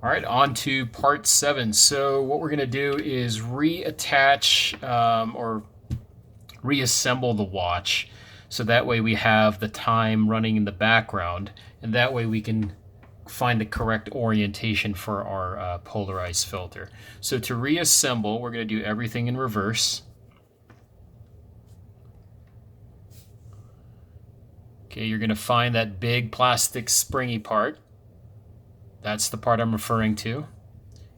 All right, on to part 7. So what we're going to do is reattach or reassemble the watch. So that way we have the time running in the background, and that way we can find the correct orientation for our polarized filter. So to reassemble, we're going to do everything in reverse. Okay, you're going to find that big plastic springy part. That's the part I'm referring to.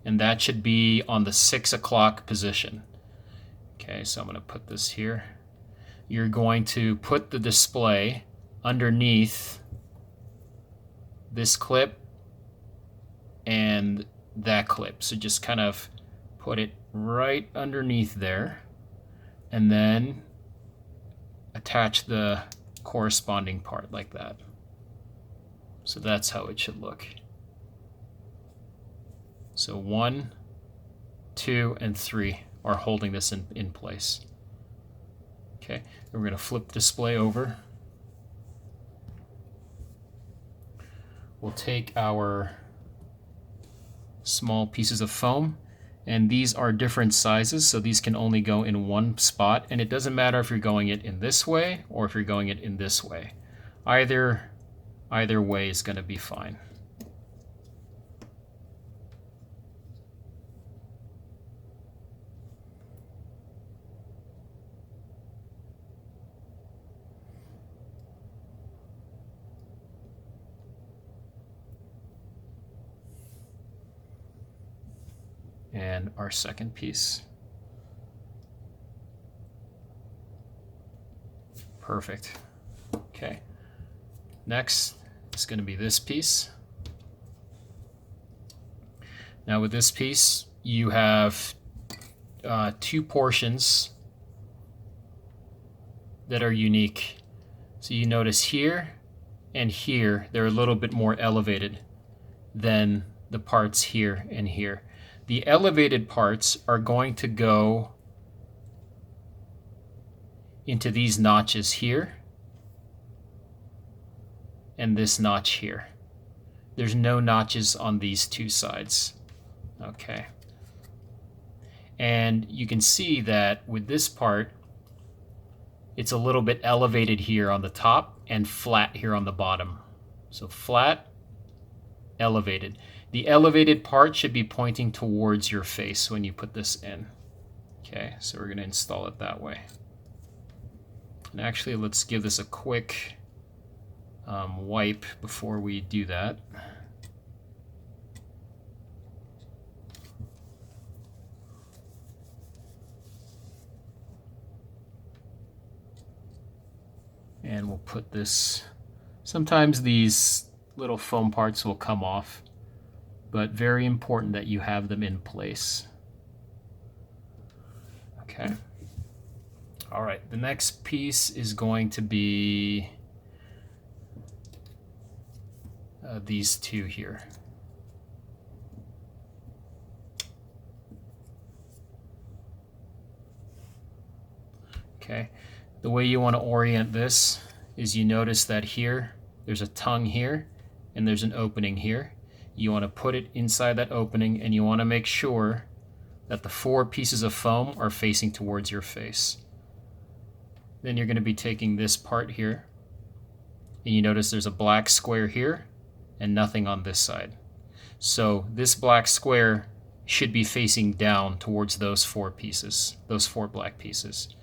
And that should be on the 6 o'clock position. Okay, so I'm going to put this here. You're going to put the display underneath this clip and that clip. So just kind of put it right underneath there and then attach the corresponding part like that. So that's how it should look. So 1, 2, and 3 are holding this in place. Okay, we're going to flip the display over. We'll take our small pieces of foam, and these are different sizes, so these can only go in one spot, and it doesn't matter if you're going it in this way or if you're going it in this way. Either way is going to be fine. And our second piece. Perfect. Okay. Next is going to be this piece. Now with this piece, you have two portions that are unique. So you notice here and here, they're a little bit more elevated than the parts here and here. The elevated parts are going to go into these notches here and this notch here. There's no notches on these two sides. Okay. And you can see that with this part, it's a little bit elevated here on the top and flat here on the bottom. So flat, elevated. The elevated part should be pointing towards your face when you put this in. Okay, so we're going to install it that way. And actually, let's give this a quick wipe before we do that. And we'll put this, sometimes these little foam parts will come off, but very important that you have them in place. Okay. All right, the next piece is going to be these two here. Okay, the way you want to orient this is you notice that here, there's a tongue here, and there's an opening here. You want to put it inside that opening, and you want to make sure that the 4 pieces of foam are facing towards your face. Then you're going to be taking this part here, and you notice there's a black square here, and nothing on this side. So this black square should be facing down towards those 4 pieces, those 4 black pieces,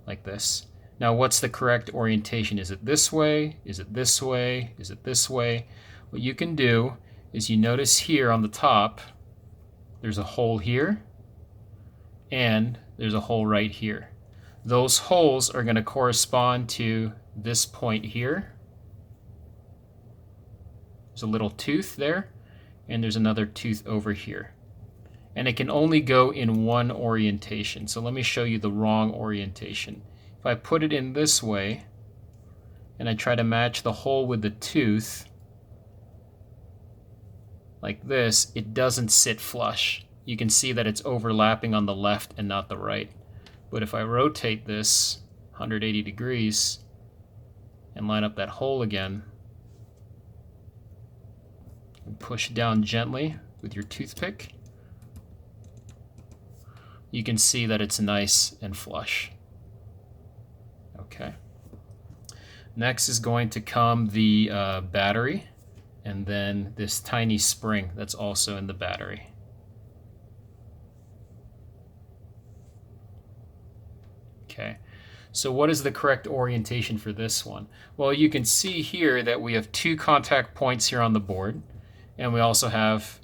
like this. Now what's the correct orientation? Is it this way? Is it this way? Is it this way? What you can do is you notice here on the top, there's a hole here, and there's a hole right here. Those holes are going to correspond to this point here. There's a little tooth there, and there's another tooth over here. And it can only go in one orientation. So let me show you the wrong orientation. If I put it in this way, and I try to match the hole with the tooth, like this, it doesn't sit flush. You can see that it's overlapping on the left and not the right. But if I rotate this 180 degrees and line up that hole again, and push down gently with your toothpick, you can see that it's nice and flush. Okay. Next is going to come the battery, and then this tiny spring that's also in the battery. Okay. So what is the correct orientation for this one? Well, you can see here that we have 2 contact points here on the board, and we also have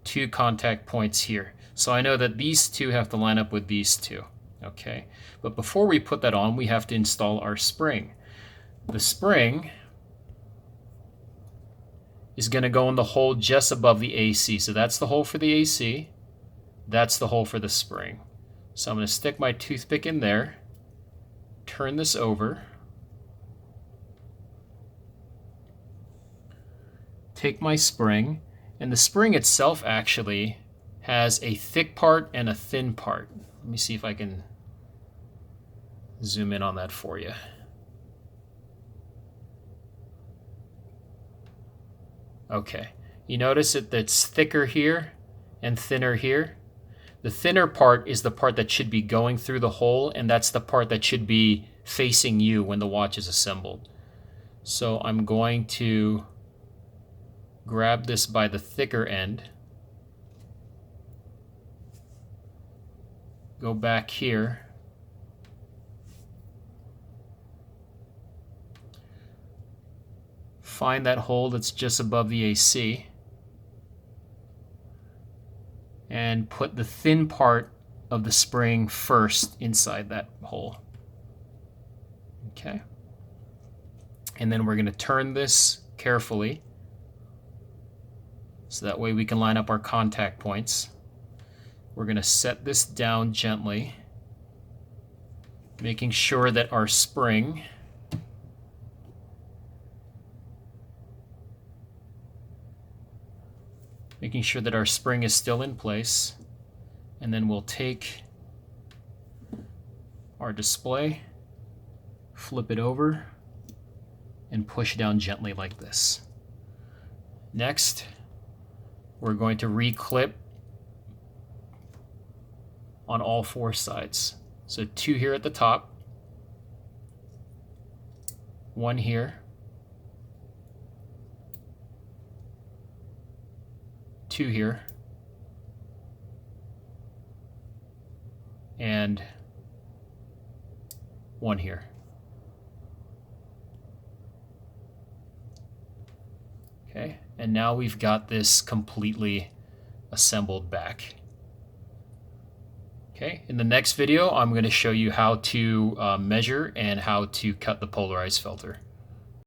2 contact points here. So I know that these 2 have to line up with these 2. Okay, but before we put that on, we have to install our spring. The spring is going to go in the hole just above the AC. So that's the hole for the AC. That's the hole for the spring. So I'm going to stick my toothpick in there, turn this over, take my spring, and the spring itself actually has a thick part and a thin part. Let me see if I can zoom in on that for you. Okay, you notice that it's thicker here and thinner here. The thinner part is the part that should be going through the hole, and that's the part that should be facing you when the watch is assembled. So I'm going to grab this by the thicker end, go back here, find that hole that's just above the AC, and put the thin part of the spring first inside that hole. Okay. And then we're going to turn this carefully so that way we can line up our contact points. We're going to set this down gently, making sure that our spring is still in place. And then we'll take our display, flip it over, and push down gently like this. Next, we're going to reclip on all 4 sides. So 2 here at the top, 1 here, 2 here, and 1 here. Okay, and now we've got this completely assembled back. Okay, in the next video, I'm going to show you how to measure and how to cut the polarized filter.